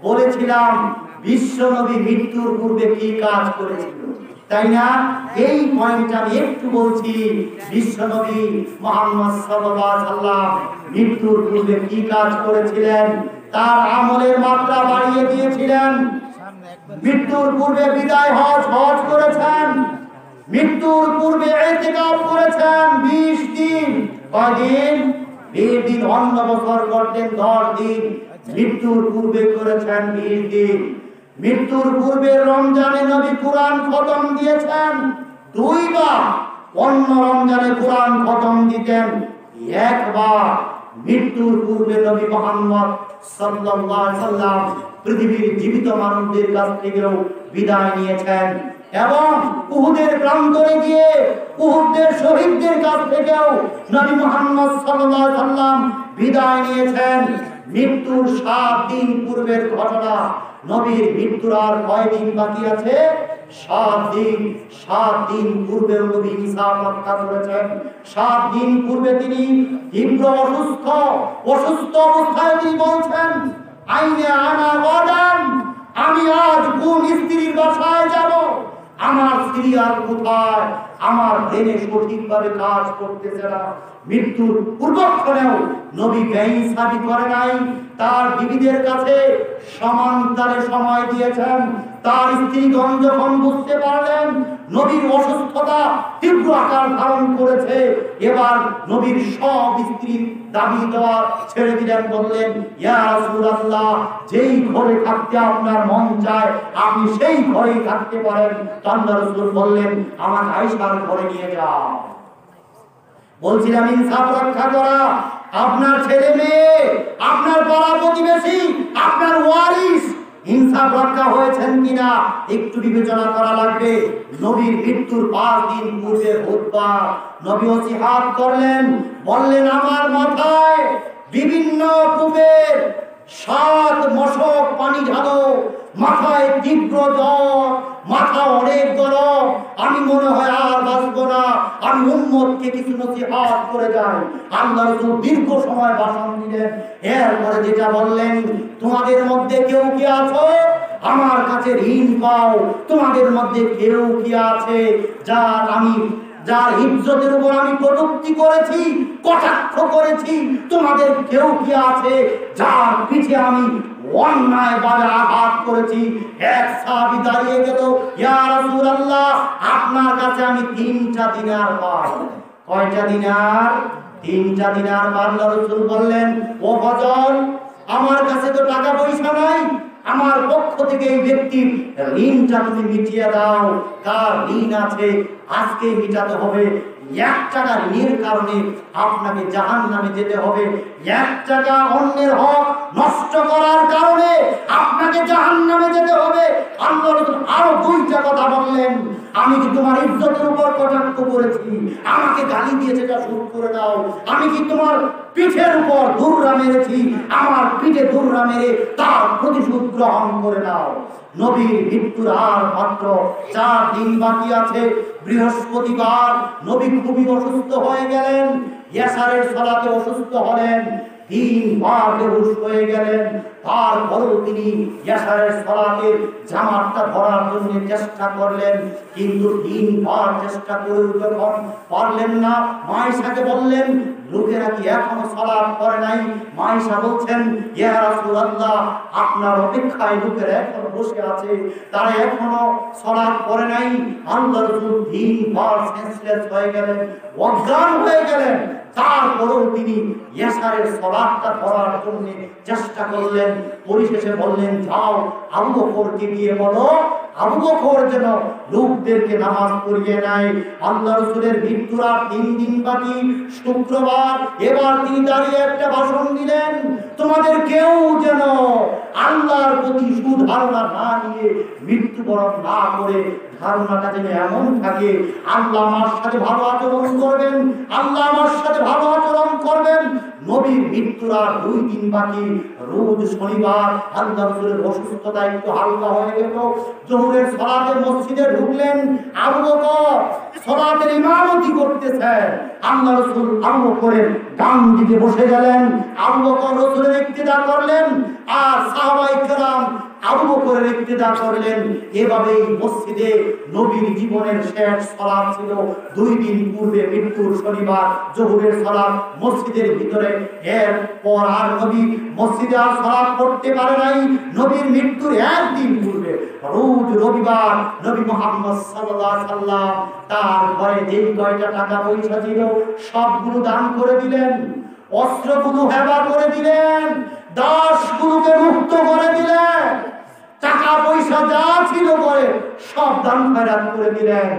বলেছিলাম বিশ্ব নবী মৃত্যুর পূর্বে কি কাজ করেছিল, তাই না? এই পয়েন্টটা আমি একটু বলছি। বিশ্ব নবী মুহাম্মদ সাল্লাল্লাহু আলাইহি ওয়াসাল্লাম মৃত্যুর পূর্বে কি কাজ করেছিলেন? তার আমলের মাত্রা বাড়িয়ে দিয়েছিলেন। মৃত্যুর পূর্বে বিদায় হজ করেছেন। মৃত্যুর পূর্বে ইতিকাফ করেছেন 20 দিন। কয়দিন? 20 দিন। অন্য বছর করতেন 10 দিন, মৃত্যুর পূর্বে করেছেন 20 দিন। মৃত্যুর পূর্বে রমজানে নবী কুরআন খতম দিয়েছেন 2 বার। অন্য রমজানে কুরআন খতম দিতেন একবার। মৃত্যুর পূর্বে নবী মুহাম্মদ সাল্লাল্লাহু আলাইহি ওয়াসাল্লাম পৃথিবীর জীবিত মানুষদের কাছ থেকেও বিদায় নিয়েছেন এবং উহুদের প্রান্তরে গিয়ে উহুদের শহীদদের কাছ থেকেও নবী মুহাম্মদ সাল্লাল্লাহু আলাইহি ওয়াসাল্লাম বিদায় নিয়েছেন। মৃত্যুর 7 দিন পূর্বের ঘটনা। নবীর মৃত্যুর আর কয় দিন বাকি আছে? 7 দিন। 7 দিন পূর্বে নবী ঈসা রক্ষা করেছেন। 7 দিন পূর্বে তিনি তীব্র অসুস্থ অবস্থায় তিনি বলছেন, আইনে আনা গদান, আমি আজ কোন স্ত্রীর বাসায় যাব? আমার সিরিয়াল কোথায়? আমার ব্রেনে সঠিকভাবে কাজ করতেছে না। মৃত্যুর পূর্বক্ষণেও নবী বেইনসাফি করে নাই। তার বিবিদের কাছে সমান্তরে সময় দিয়েছেন। তার স্ত্রীগণ যখন বুঝতে পারলেন নবীর অসুস্থতা তীব্র আকার ধারণ করেছে, এবার নবীর সব স্ত্রীর দাবি দেওয়া ছেড়ে দিলেন। বললেন, ইয়া রাসূলুল্লাহ, যেই ঘরে থাকতে আপনার মন চায় আপনি সেই ঘরেই থাকতে পারেন। আল্লাহর রাসূল বললেন, আমাকে আয়েশার ঘরে নিয়ে যাও। বলছিলাম ইনসাফ রক্ষা করা। আপনার ছেলে মেয়ে, আপনার পাড়া প্রতিবেশী, আপনার ওয়ারিস ইনসাফ রক্ষা হয়েছেন কিনা একটু বিবেচনা করা লাগবে। নবীর মৃত্যুর 5 দিন পূর্বে খুতবা নবী ওসিহাত করলেন, বললেন, আমার মাথায় বিভিন্ন কূপের 7 মশক পানি ঢালো, মাথায় তীব্র জ্বর, মাথা অনেক গরম, আমি মনে হয় আর বাঁচবো না, আমি উম্মতকে কিছু নসিহত করে যাই। আল্লাহ রাসূল দীর্ঘ সময় ভাষণ দিলেন। এরপরে যেটা বললেন, তোমাদের মধ্যে কেউ কি আছো আমার কাছে ঋণ পাও? তোমাদের মধ্যে কেউ কি আছে যার ইজ্জতের উপর আমি কটূক্তি করেছি, কটাক্ষ করেছি? তোমাদের কেউ কি আছে যার পিছে আমি অন্যায় ভাবে আঘাত করেছি? এক সাহাবী দাঁড়িয়ে গেল, ইয়া রাসূলুল্লাহ, আপনার কাছে আমি 3টা দিনার পাই। কয়টা দিনার? 3টা দিনার। আল্লাহর রাসূল বললেন, ও ফজল, আমার কাছে তো টাকা পয়সা নাই, আমার পক্ষ থেকে এই ব্যক্তির ঋণটা তুমি মিটিয়ে দাও। কার ঋণ আছে আজকে মিটাতে হবে। 1 টাকা ঋণের কারণে আপনাকে জাহান্নামে যেতে হবে। 1 টাকা অন্যের হক নষ্ট করার কারণে আপনাকে জাহান্নামে যেতে হবে। আল্লাহ রাসূল আরো 2টা কথা বললেন, আমি কি তোমার ইজ্জতের উপর কটাক্ষ করেছি? আমাকে গালি দিয়ে সেটা শুরু করে দাও। আমি কি তোমার পিঠের উপর দৌড়া মেরেছি? আমার পিঠে দৌড়া মেরে তার প্রতিশোধ গ্রহণ করে নাও। নবীর মৃত্যুর আর মাত্র 4 দিন বাকি আছে। বৃহস্পতিবার নবী খুবই অসুস্থ হয়ে গেলেন। ইয়াসারের সালাতে অসুস্থ হলেন, 3 বার বেহুশ হয়ে গেলেন। তারপরেও তিনি ইয়াসারের সালাতের জামাতটা ধরার জন্য চেষ্টা করলেন, কিন্তু 3 বার চেষ্টা করেও যখন পারলেন না, মায়েশাকে বললেন, লোকেরা কি এখনো সালাত করে নাই? মায়েশা বলছেন, ইয়া রাসূলুল্লাহ, আপনার অপেক্ষায় লোকেরা এখনো বসে আছে, তারা এখনো সালাত করে নাই। আল্লাহর রাসূল 3 বার সেন্সলেস হয়ে গেলেন, অজ্ঞান হয়ে গেলেন। তারপরেও তিনি ইয়াসারের সালাতটা ধরার জন্য চেষ্টা করলেন। পরিশেষে বললেন, যাও আবু বকরকে গিয়ে বলো আবু বকর যেন লোকদেরকে নামাজ পড়িয়ে নেয়। আল্লাহর রাসূলের মৃত্যুর আর 3 দিন বাকি। শুক্রবার এবার তিনি দাঁড়িয়ে একটা ভাষণ দিলেন, তোমাদের কেউ যেন আল্লাহর প্রতি সুধারণা না নিয়ে মৃত্যুবরণ না করে ধারণাটা যেন এমন থাকে, আল্লাহ আমার সাথে ভালো আচরণ করবেন, আল্লাহ আমার সাথে ভালো আচরণ করবেন। নবীর মৃত্যুর আর 2 দিন বাকি। রোজ শনিবার আল্লাহর রাসূলের অসুস্থতা একটু হালকা হয়ে গেল। জোহরের সালাতে মসজিদে ঢুকলেন, আবু বকর সালাতের ইমামতি করতেছেন। আল্লাহর রাসূল আবু বকরের ডান দিকে বসে গেলেন। আবু বকর রাসূলের ইক্তিদা করলেন আর সাহাবায়ে কেরাম বকরের ইক্তেদা করলেন। এভাবেই মসজিদে নবীর জীবনের শেষ সালাত ছিল 2 দিন পূর্বে মৃত্যুর শনিবার জোহরের সালাত মসজিদের ভিতরে। এরপর আর নবী মসজিদে আর সালাত পড়তে পারে নাই। নবীর মৃত্যুর 1 দিন পূর্বে রোজ রবিবার নবী মুহাম্মদ সাল্লাল্লাহু আলাইহি সাল্লাম তার ঘরে যে কয়টা টাকা পয়সা ছিল সবগুলো দান করে দিলেন, অস্ত্রগুলো হেবা করে দিলেন, দাসগুলোকে মুক্ত করে দিলেন, টাকা পয়সা যা ছিল করে সব দান খয়রাত করে দিলেন।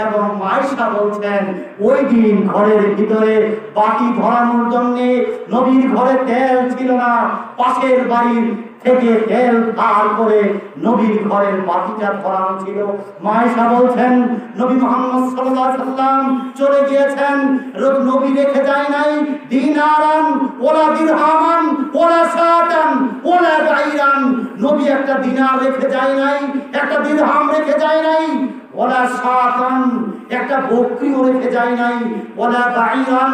এবং আয়েশা বলছেন ওই দিন ঘরের ভিতরে বাটি ভরানোর জন্য নবীর ঘরে তেল ছিল না, পাশের বাড়ির থেকে তেল ধার করে নবীর ঘরের বাটিটা ভরানো ছিল। আয়েশা বলছেন নবী মুহাম্মদ সাল্লাল্লাহু আলাইহি সাল্লাম চলে গিয়েছেন, নবী রেখে যায় নাই দিনারান ওলা দিরহামান ওলা সাতান ওলা বাইরান। নবী একটা দিনার রেখে যায় নাই, একটা দিরহাম রেখে যায় নাই, ওলা সাতান একটা বকরিও রেখে যায় নাই, ওলা বাইরান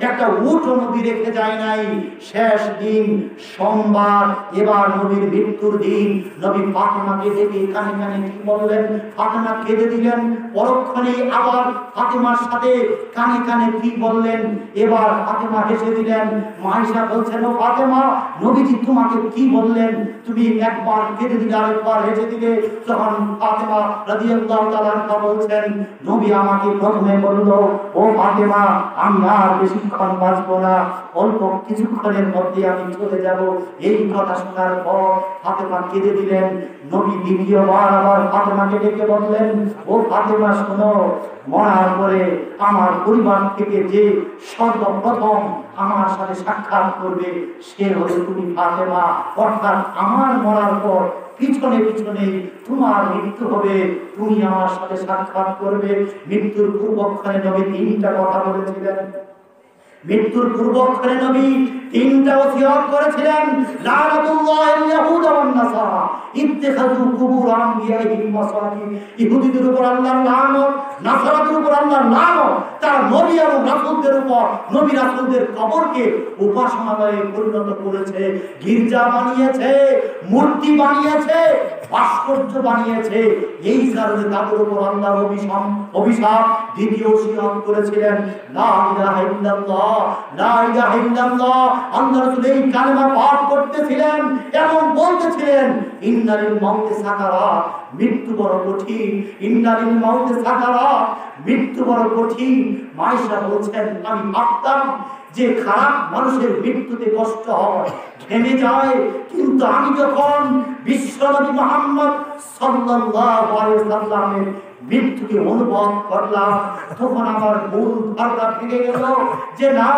একটা উটও নবী রেখে যায় নাই। শেষ দিন সোমবার, এবার নবীর মৃত্যুর দিন। নবী ফাতেমাকে দেখে কানে কানে কি বললেন, ফাতেমা কেঁদে দিলেন। পরক্ষণেই আবার ফাতেমার সাথে কানে কানে কি বললেন, এবার ফাতেমা হেসে দিলেন। আয়েশা বলছেন ও ফাতেমা, নবীজি তোমাকে কি বললেন, তুমি একবার কেঁদে দিলে আরেকবার হেসে দিলে। তখন ফাতেমা রাদিয়াল্লাহু তাআলা বলছেন নবী আমাকে প্রথমে বলল ও ফাতেমা আমি আর বেশিক্ষণ বাঁচবো না, অল্প কিছুক্ষণের মধ্যে আমি চলে যাব। এই কথা শোনার পর ফাতেমা কেঁদে দিলেন। নবী দ্বিতীয়বার আবার ফাতেমাকে ডেকে বললেন ও ফাতেমা শোনো, মরার পরে আমার পরিবার থেকে যে সর্বপ্রথম আমার সাথে সাক্ষাৎ করবে সে হলো তুমি ফাতেমা, অর্থাৎ আমার মরার পর পিছনে পিছনে তোমার মৃত্যু হবে, তুমি আমার সাথে সাক্ষাৎ করবে। মৃত্যুর পূর্বক্ষণে নবী 3টা কথা বলেছিলেন। মৃত্যুর পূর্বক্ষণে নবী 3টা ওসিয়ত করেছিলেন, লানাতুল্লাহিল ইয়াহুদ ওয়ান নাসারা ইত্তাখাযু কুবুর আমবিয়াইহিম মাসাজিদ। ইহুদিদের উপর আল্লাহর লানত, নাসারাদের উপর আল্লাহর লানত। তারা নবী এবং রাসূলদের উপর, নবী রাসূলদের কবরকে উপাসনালয়ে পরিণত করেছে, গির্জা বানিয়েছে, মূর্তি বানিয়েছে, ভাস্কর্য বানিয়েছে। এই কারণে তাদের উপর আল্লাহর অভিশাপ। দ্বিতীয় ওসিয়ত করেছিলেন লা ইলাহা ইল্লাল্লাহ, লা ইলাহা ইল্লাল্লাহ। আল্লাহ রাসূল এই কালেমা পাঠ করতেছিলেন এবং বলতেছিলেন ইন্নালিল মাউতি সাকারাত, মৃত্যু বড় কঠিন, ইন্নালিল মাউতি সাকারাত, মৃত্যু বড় কঠিন। আয়েশা বলছেন আমি ভাবতাম যে খারাপ মানুষের মৃত্যুতে কষ্ট হয়, থেমে যায়, কিন্তু আমি যখন বিশ্বনবী মুহাম্মদ সাল্লাল্লাহু আলাইহি সাল্লামের মৃত্যুকে অনুভব করলাম তখন আমার মূল ধারণা ফিরে গেল যে না,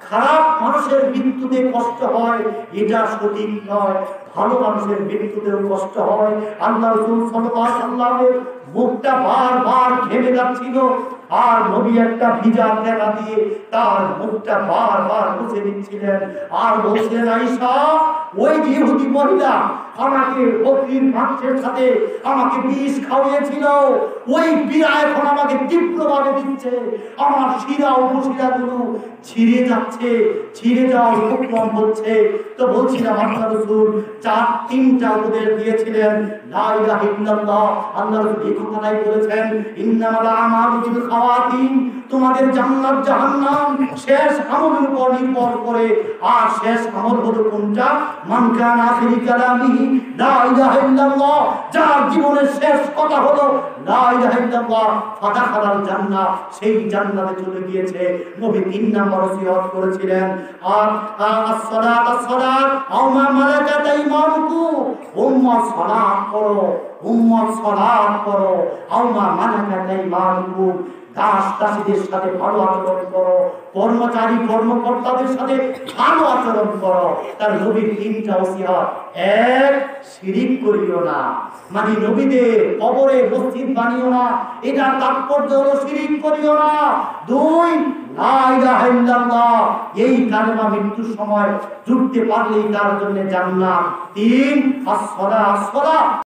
খারাপ মানুষের মৃত্যুতে কষ্ট হয় এটা সঠিক নয়, ভালো মানুষের মৃত্যুতেও কষ্ট হয়। আল্লাহ রাসূল সাল্লাল্লাহু আলাইহি সাল্লামের মুখটা বারবার ঘেমে যাচ্ছিল, আর নবী একটা ভিজা টেকা দিয়ে তার মুখটা বারবার মুছে দিচ্ছিলেন আর বলছিলেন আয়েশা, ওই যে ইহুদি মহিলা আমাকে বকরির মাংসের সাথে আমাকে বিষ খাওয়িয়েছিল, ওই বিড়া এখন আমাকে তীব্রভাবে দিচ্ছে, আমার শিরা উপশিরাগুলো ছিঁড়ে যাচ্ছে, ছিঁড়ে যাওয়ার উপক্রম হচ্ছে। তো বলছিলাম আল্লাহ রাসূল 3টা উপদেশ দিয়েছিলেন, লা ইলাহা ইল্লাল্লাহ। আল্লাহ রাসূল এই কথাটাই বলেছেন ইন্নামাল আমালু বিল খাওয়াতিম, তোমাদের জান্নাত জাহান্নাম শেষ আমলের উপর নির্ভর করে। আর শেষ আমল হলো কোনটা? মান কানা আখিরি কালামিহি লা ইলাহা ইল্লাল্লাহ, যার জীবনের শেষ কথা হলো লা ইলাহা ইল্লাল্লাহ ফাদাখালাল জান্নাহ, সেই জান্নাতে চলে গিয়েছে। নবী 3 নম্বর ওসিয়ত করেছিলেন আর as-সালাত as-সালাত আও মা মালাকাত আইমানুকুম, উম্মাহ সালাত করো, উম্মাহ সালাত করো, আও মা মালাকাত আইমানুকুম, দাস দাসীদের সাথে ভালো আচরণ করো, কর্মচারী কর্মকর্তাদের সাথে ভালো আচরণ করো। তার নবীর 3টা ওসিয়ত। 1, শিরিক করিও না, মানে নবীদের কবরে মসজিদ বানিও না, এটা তাৎপর্য হলো শিরিক করিও না। 2, লা ইলাহা ইল্লাল্লাহ, এই কালেমা মৃত্যুর সময় জুড়তে পারলেই তার জন্য জান্নাত। 3, as-সালাত,